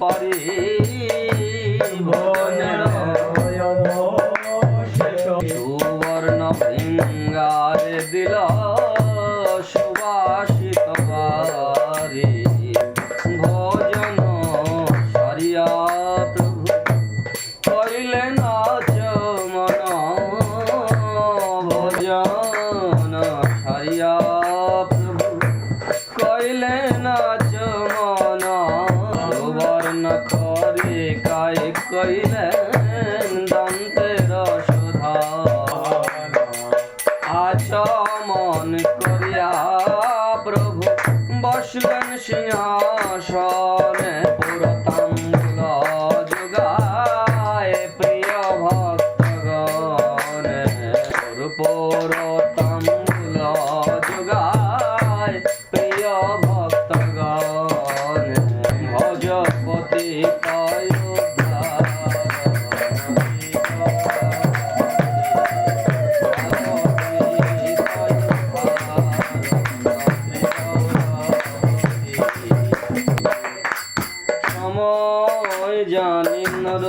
পারি ভজনের সুবর্ণ ভৃঙ্গারে দিল সুবাসিত বারি ভজন সারিয়া প্রভু কইলে নাচ মন ভজন সারিয়া প্রভু কইলে নাচ মন সুবর্ণ খরে কায় কইলেন দন্তের সুধা আচমন করিয়া প্রভু বসবেন সিংহাসনে পুরতাম্বুল যোগায় প্রিয় ভক্তগণে পুরতাম্বুল যোগায় প্রিয় ভক্তগণে ভজপতি জানি নর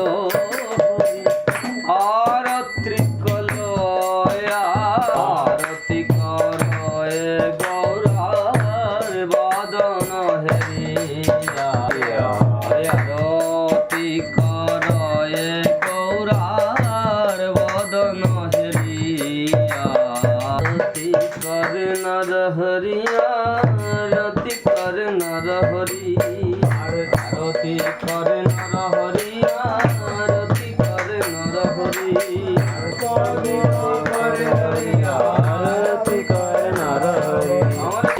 আরতি কলয়া আরতি করয় গৌরার বদন হেরিয়া আরতি করয় গৌরার বদন হেরিয়া আরতি কর নর হরিয়া আরতি কর নর হরি আরতি করে নর হরি আরতি করে নর হরি আরতি করে আরতি করে নর হরি আমার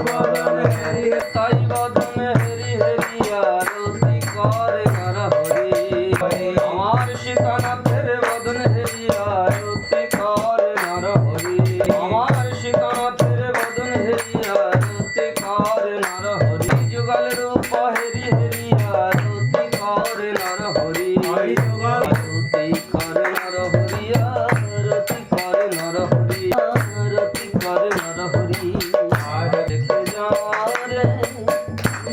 বদন হেরি তাই বদন হেরি হেরি আরতি করে নর হরি আমার সীতানাথের বদন হেরি আরতি করে নর হরি আমার সীতানাথের বদন হেরি আরতি করে নর হরি যুগল রূপ হেরি হেরি আরতি করে নর হরি আরতি করে নর হরি আরতি করে নর হরি আরতি করে নর হরি আর দেখে যারে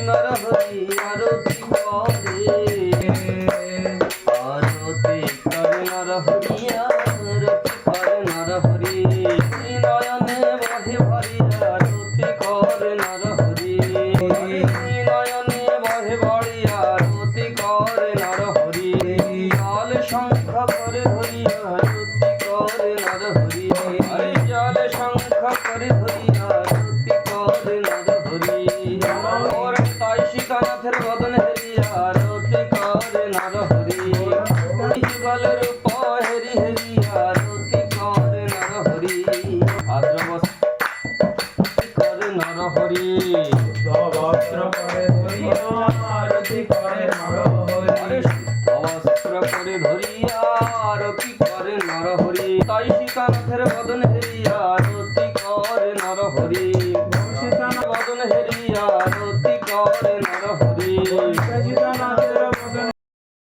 নর হরি আরতি করে আরতি করে নর হরি আরতি করে নর হরি নয়নে বহে ভরি আরতি করে নর হরি নয়নে বহে ভরি আরতি করে নর হরি জল শঙ্খ করে ধরি আরতি করে নর হরি জল শঙ্খ করে ধরি আরতি করে নর হরি ওর তাই সীতানাথের বদন হেরি আরতি করে নর হরি যুগল রূপ হেরি হেরি আরতি করে নর হরি করে নর হরি বস্ত্র করে ধরি আরতি করে নর হরি বস্ত্র করে ধরি আরতি